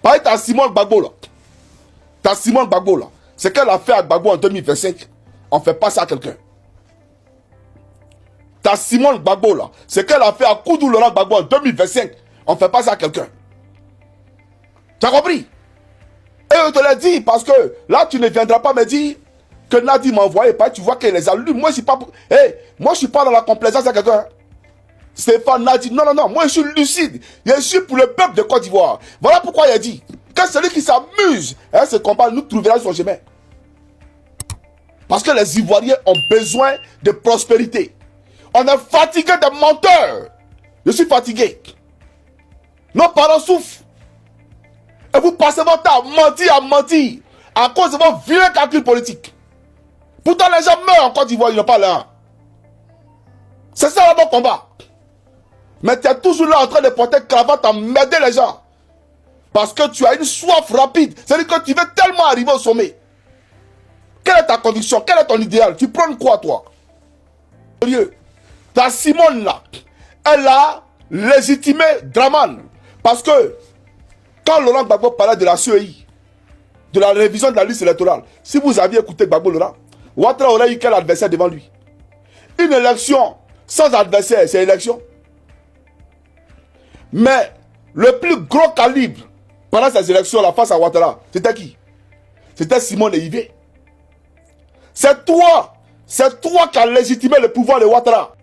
Pareil, t'as Simone Gbagbo là. T'as Simone Gbagbo là. Ce qu'elle a fait à Gbagbo en 2025, on ne fait pas ça à quelqu'un. T'as Simone Gbagbo là. Ce qu'elle a fait à Koudou Laurent Gbagbo en 2025, on ne fait pas ça à quelqu'un. Tu as compris? Et je te l'ai dit parce que là, tu ne viendras pas me dire que Nadi m'a envoyé. Tu vois qu'elle les allume. Moi, je ne suis pas, moi, je suis pas dans la complaisance à quelqu'un. Stéphane Nadi, non, non, non. Moi, je suis lucide. Je suis pour le peuple de Côte d'Ivoire. Voilà pourquoi il a dit que celui qui s'amuse, se compare, nous trouvera son chemin. Parce que les Ivoiriens ont besoin de prospérité. On est fatigué des menteurs. Je suis fatigué. Nos parents souffrent. Et vous passez votre temps à mentir, à cause de vos vilains calculs politiques. Pourtant, les gens meurent en Côte d'Ivoire, ils n'ont pas l'air. C'est ça le bon combat. Mais tu es toujours là en train de porter cravate à m'aider les gens. Parce que tu as une soif rapide. C'est-à-dire que tu veux tellement arriver au sommet. Quelle est ta conviction? Quel est ton idéal? Tu prends quoi, toi? Ta Simone, là, elle a légitimé Draman. Parce que, quand Laurent Gbagbo parlait de la CEI, de la révision de la liste électorale, si vous aviez écouté Gbagbo Laurent, Ouattara aurait eu quel adversaire devant lui? Une élection sans adversaire, c'est élection. Mais, le plus gros calibre, pendant ces élections-là, face à Ouattara, c'était qui? C'était Simone Eyivé. C'est toi qui as légitimé le pouvoir de Ouattara.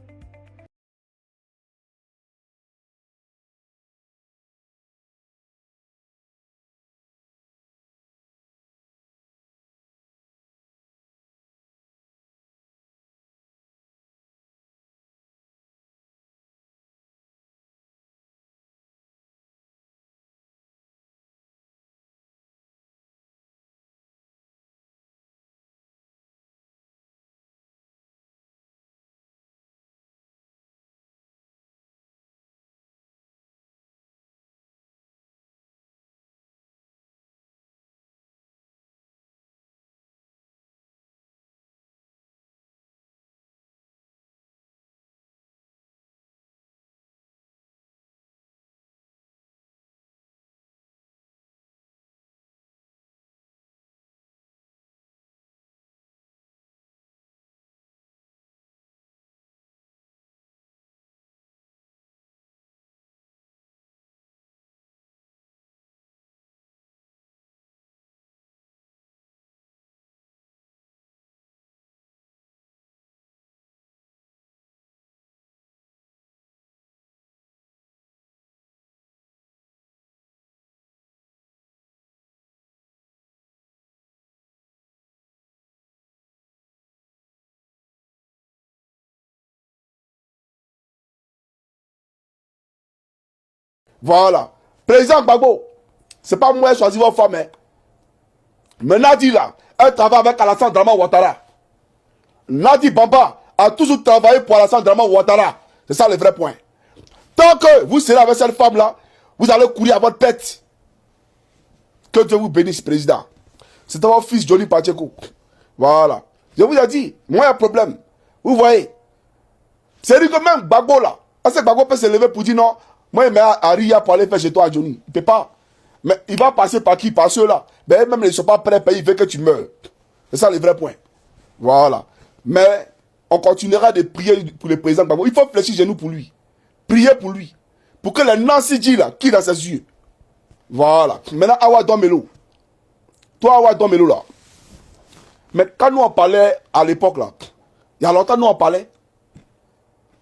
Voilà. Président Gbagbo, c'est pas moi qui choisis votre femme. Hein. Mais Nadi là, elle travaille avec Alassane Draman Ouattara. Nadi Bamba a toujours travaillé pour Alassane Draman Ouattara. C'est ça le vrai point. Tant que vous serez avec cette femme là, vous allez courir à votre pète. Que Dieu vous bénisse, président. C'est votre fils Johnny Pacheco. Voilà. Je vous ai dit, moi il y a un problème. Vous voyez. C'est dit que même Gbagbo là, est-ce que Gbagbo peut se lever pour dire non? Moi, il m'a à Ria pour aller faire chez toi, Johnny. Il ne peut pas. Mais il va passer par qui? Par ceux-là. Mais même ils ne sont pas prêts à payer, ils veulent que tu meurs. C'est ça le vrai point. Voilà. Mais on continuera de prier pour le président Gbagbo. Il faut fléchir genoux pour lui. Prier pour lui. Pour que les Nancy là, qui dans ses yeux. Voilà. Maintenant, Awa Domelo. Toi, Awa Domelo là. Mais quand nous on parlait à l'époque là, il y a longtemps nous on parlait.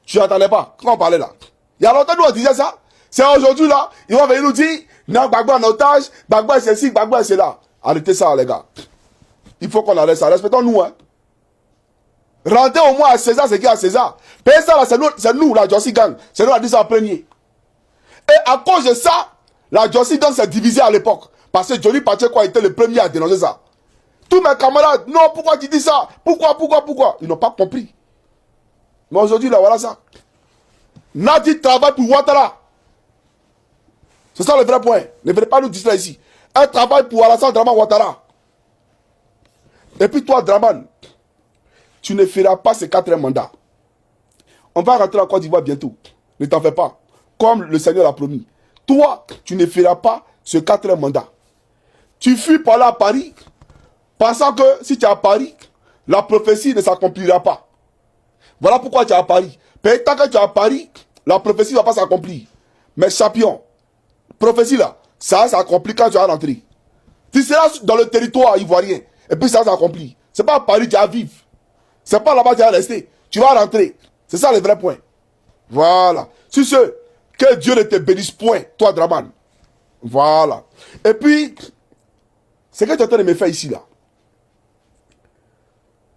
Tu n'entendais pas quand on parlait là. Il y a longtemps nous on disait ça. C'est aujourd'hui là, ils vont venir nous dire, non, Gbagbo en otage, Gbagbo c'est ci, Gbagbo c'est là. Arrêtez ça les gars. Il faut qu'on arrête ça. Respectons-nous. Hein. Rendez au moins à César ce qui est à César. Payez ça là, c'est nous, la Jossi Gang. C'est nous qui a dit ça en premier. Et à cause de ça, la Jossi Gang s'est divisée à l'époque. Parce que Johnny Pacheco a été le premier à dénoncer ça. Tous mes camarades, non, pourquoi tu dis ça? Pourquoi? Ils n'ont pas compris. Mais aujourd'hui, là, voilà ça. Nadi travaille pour Ouattara. C'est ça le vrai point. Ne venez pas nous distraire ici. Elle travaille pour Alassane Draman Ouattara. Et puis toi, Draman, tu ne feras pas ces 4 mandats. On va rentrer en Côte d'Ivoire bientôt. Ne t'en fais pas. Comme le Seigneur l'a promis. Toi, tu ne feras pas ce 4e mandat. Tu fuis par là à Paris, pensant que si tu es à Paris, la prophétie ne s'accomplira pas. Voilà pourquoi tu es à Paris. Mais tant que tu es à Paris, la prophétie ne va pas s'accomplir. Mais champion, prophétie là, ça s'accomplit quand tu vas rentrer. Tu seras dans le territoire ivoirien, et puis ça s'accomplit. Ce n'est pas à Paris que tu vas vivre. Ce n'est pas là-bas que tu vas rester. Tu vas rentrer. C'est ça le vrai point. Voilà. Sur ce, que Dieu ne te bénisse point, toi, Draman. Voilà. Et puis, c'est que tu es en train de me faire ici, là.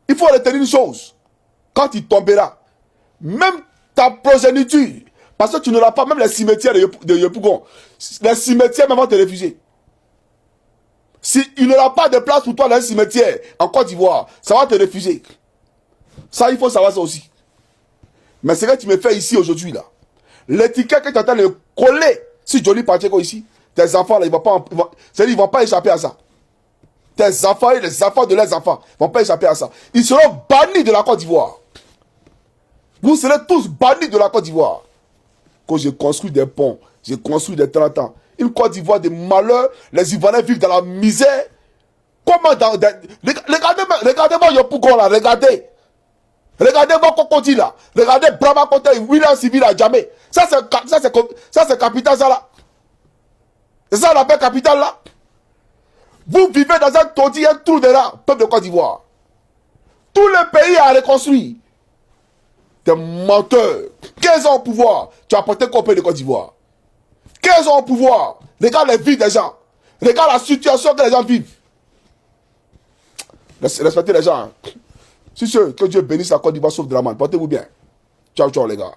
Il faut retenir une chose. Quand il tombera, même ta progéniture, parce que tu n'auras pas même les cimetières de Yopougon, les cimetières même vont te refuser. S'il n'aura pas de place pour toi dans les cimetières en Côte d'Ivoire, ça va te refuser. Ça, il faut savoir ça aussi. Mais ce que tu me fais ici aujourd'hui, là, l'étiquette que tu es en train de coller sur Johnny Pacheco ici, tes enfants, là, ils ne vont pas échapper à ça. Tes enfants et les enfants de leurs enfants ne vont pas échapper à ça. Ils seront bannis de la Côte d'Ivoire. Vous serez tous bannis de la Côte d'Ivoire. Quand j'ai construit des ponts, j'ai construit des 30 ans. Une Côte d'Ivoire de malheur, les Ivoiriens vivent dans la misère. Comment dans... Regardez-moi Yopougon là, regardez. Regardez-moi Kokoti là. Regardez Brahma Koté, William Civil à Djamé. Ça c'est capital ça là. C'est ça la paix capitale là. Vous vivez dans un taudis, un trou de rats, peuple de Côte d'Ivoire. Tout le pays a reconstruit. Des menteurs. 15 ans au pouvoir. Tu as apporté quoi au pays de Côte d'Ivoire? 15 ans au pouvoir. Regarde les vies des gens. Regarde la situation que les gens vivent. Respectez les gens. Hein. Si ce que Dieu bénisse la Côte d'Ivoire sauf Draman. Portez-vous bien. Ciao, ciao les gars.